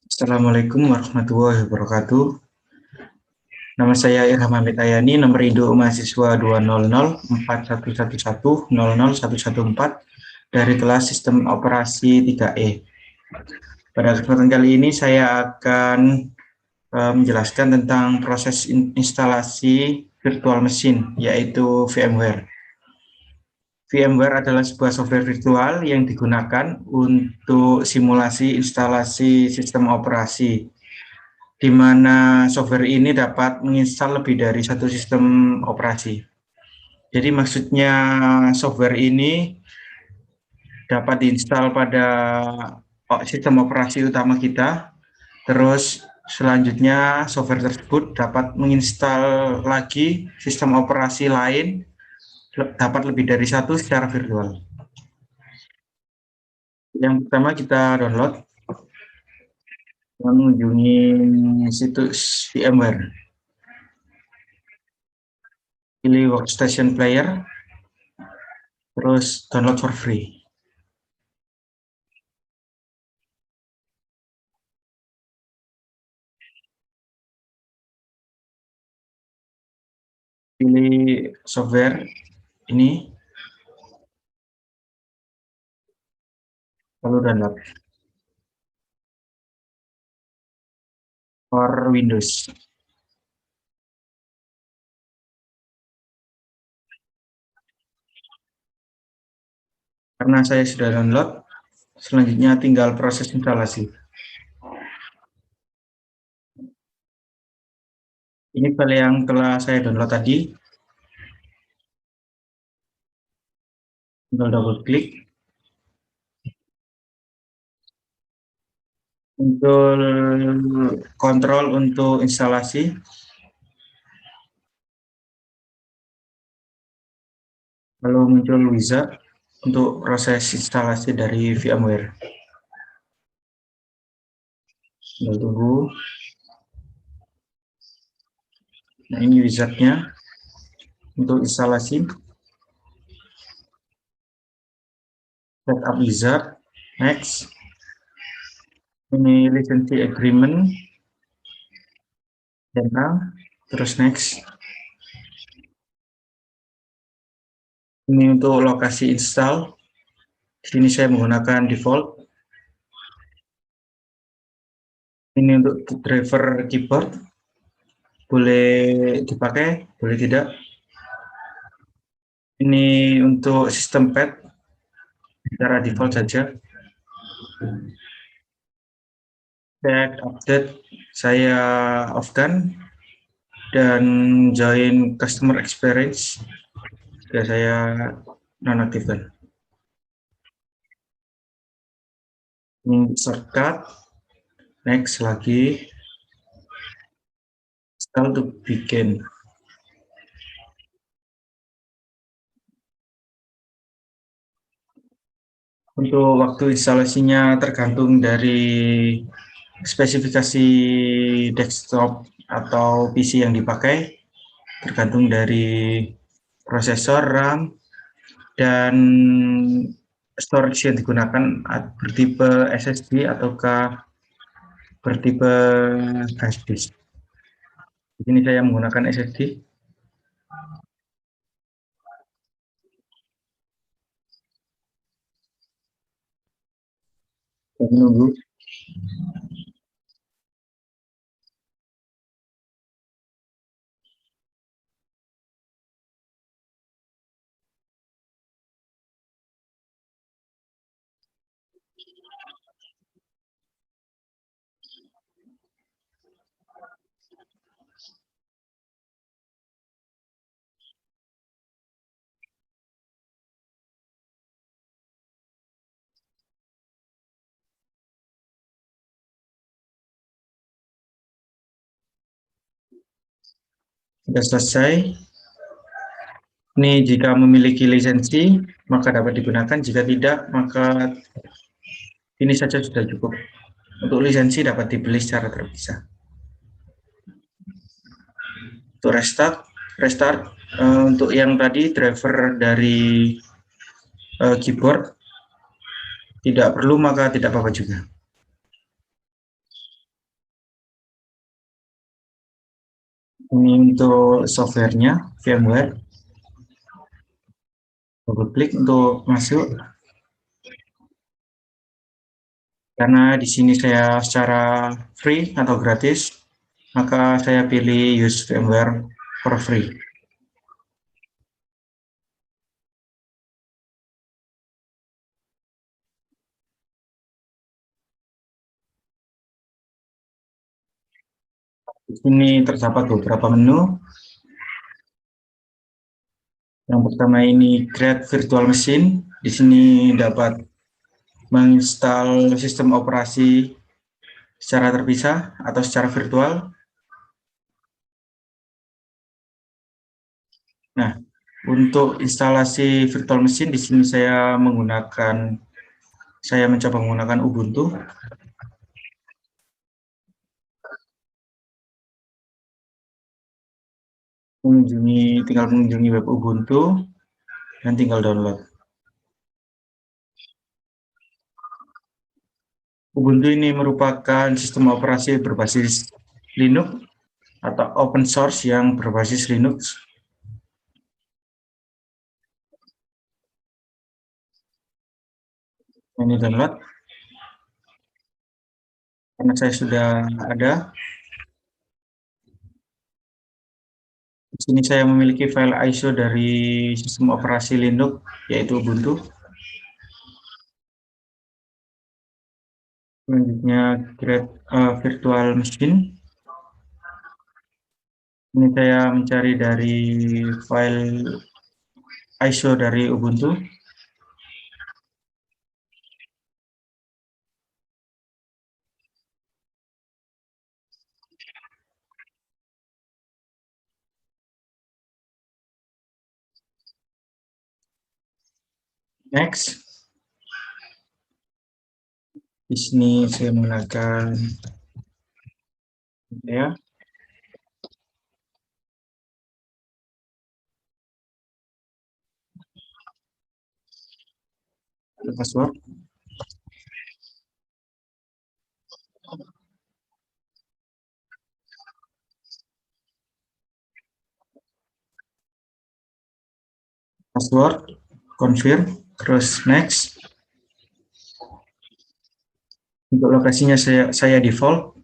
Assalamualaikum warahmatullahi wabarakatuh. Nama saya Irham Hamid Ayani, nomor induk mahasiswa 2004111000114 dari kelas Sistem Operasi 3E. Pada kesempatan kali ini saya akan menjelaskan tentang proses instalasi virtual machine, yaitu VMware. VMware adalah sebuah software virtual yang digunakan untuk simulasi instalasi sistem operasi, di mana software ini dapat menginstal lebih dari satu sistem operasi. Jadi maksudnya software ini dapat diinstal pada sistem operasi utama kita, terus selanjutnya software tersebut dapat menginstal lagi sistem operasi lain, dapat lebih dari satu secara virtual. Yang pertama kita download, mengunjungi situs VMware. Pilih Workstation Player, terus download for free. Pilih software ini, lalu download for Windows. Karena saya sudah download, selanjutnya tinggal proses instalasi. Ini file yang telah saya download tadi. Tinggal double klik. Untuk kontrol untuk instalasi, lalu muncul wizard untuk proses instalasi dari VMware. Tinggal tunggu. Nah, ini wizardnya untuk instalasi. Setup wizard, next. Ini license agreement, dan terus next. Ini untuk lokasi install. Di sini saya menggunakan default. Ini untuk driver keyboard, boleh dipakai, boleh tidak. Ini untuk sistem pad, secara default saja. Pad update saya off-kan, dan join customer experience juga saya nonaktifkan. Ini shortcut, next lagi, install to begin. Untuk waktu instalasinya tergantung dari spesifikasi desktop atau PC yang dipakai, tergantung dari prosesor, RAM, dan storage yang digunakan, bertipe SSD ataukah bertipe flash disk. Di sini saya menggunakan SSD. Saya menunggu. Sudah selesai. Ini jika memiliki lisensi, maka dapat digunakan. Jika tidak, maka ini saja sudah cukup. Untuk lisensi dapat dibeli secara terpisah. Untuk restart, untuk yang tadi driver dari keyboard tidak perlu, maka tidak apa-apa juga. Ini untuk softwarenya, VMware. Double klik untuk masuk. Karena di sini saya secara free atau gratis, maka saya pilih use VMware for free. Di sini terdapat beberapa menu. Yang pertama ini Create Virtual Machine. Di sini dapat menginstal sistem operasi secara terpisah atau secara virtual. Nah, untuk instalasi virtual machine di sini saya mencoba menggunakan Ubuntu. Tinggal mengunjungi web Ubuntu dan tinggal download. Ubuntu ini merupakan sistem operasi berbasis Linux atau open source yang berbasis Linux. Ini download. Karena saya sudah ada. Di sini saya memiliki file ISO dari sistem operasi Linux, yaitu Ubuntu. Selanjutnya create virtual machine. Ini saya mencari dari file ISO dari Ubuntu. Next. Di sini saya menggunakan ya password. Password, confirm, terus next. Untuk lokasinya saya default.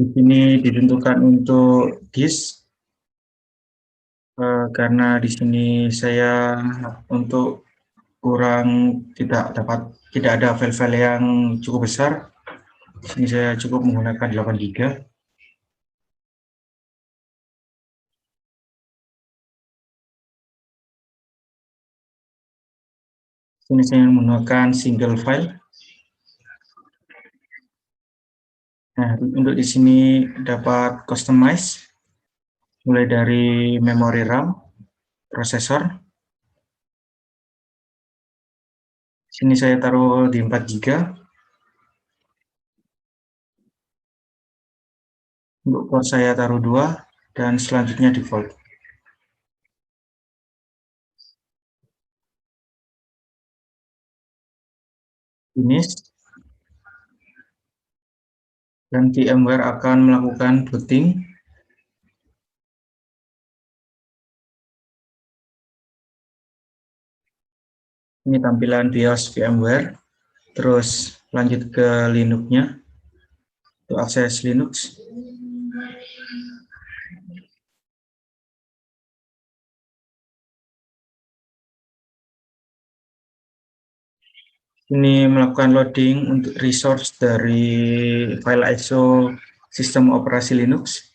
Di sini ditentukan untuk disk karena di sini saya untuk kurang tidak ada file-file yang cukup besar. Di sini saya cukup menggunakan 8 GB. Sini saya menggunakan single file. Nah, untuk di sini dapat customize mulai dari memori RAM, prosesor. Sini saya taruh di 4 GB. Untuk port saya taruh 2 dan selanjutnya default. Finish. Dan VMware akan melakukan booting. Ini tampilan BIOS VMware. Terus lanjut ke Linux-nya. Untuk akses Linux. Ini melakukan loading untuk resource dari file ISO sistem operasi Linux.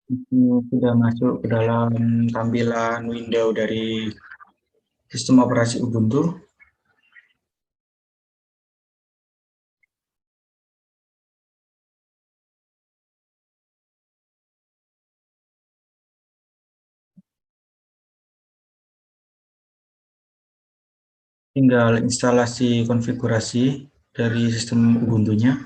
Ini sudah masuk ke dalam tampilan window dari sistem operasi Ubuntu. Tinggal instalasi konfigurasi dari sistem Ubuntu-nya.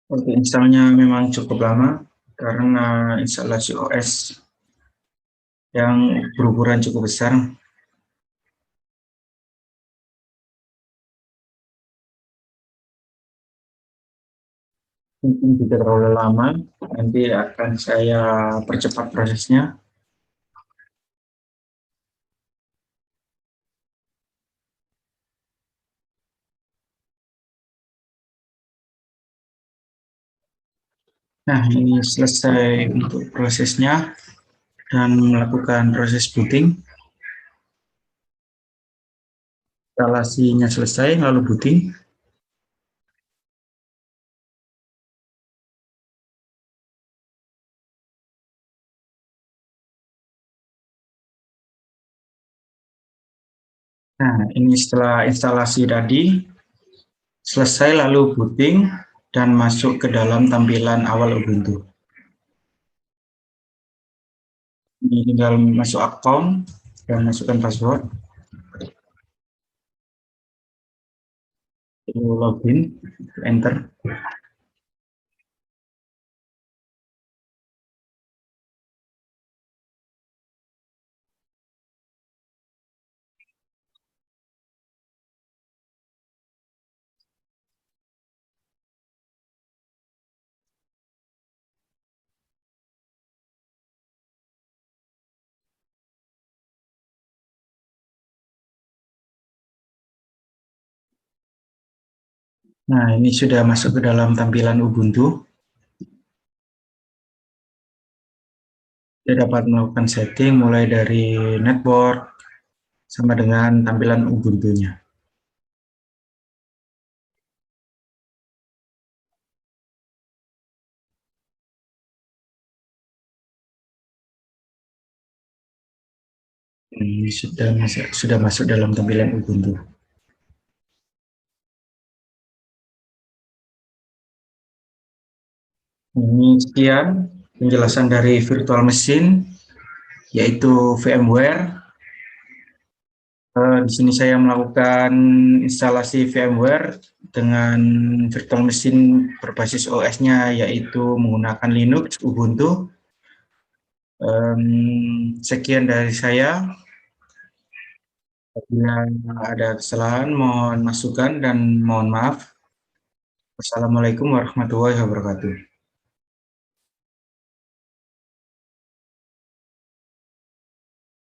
Untuk installnya memang cukup lama karena instalasi OS yang berukuran cukup besar. Mungkin tidak terlalu lama, nanti akan saya percepat prosesnya. Nah, ini selesai untuk prosesnya dan melakukan proses booting. Instalasinya selesai, lalu booting. Nah, ini setelah instalasi tadi selesai, lalu booting dan masuk ke dalam tampilan awal Ubuntu. Ini tinggal masuk account dan masukkan password, lalu login, enter. Nah, ini sudah masuk ke dalam tampilan Ubuntu. Kita dapat melakukan setting mulai dari network sama dengan tampilan Ubuntu-nya. Ini sudah masuk dalam tampilan Ubuntu. Ini sekian penjelasan dari virtual machine, yaitu VMware. Di sini saya melakukan instalasi VMware dengan virtual machine berbasis OS-nya, yaitu menggunakan Linux, Ubuntu. Sekian dari saya. Apabila ada kesalahan, mohon masukan dan mohon maaf. Wassalamualaikum warahmatullahi wabarakatuh.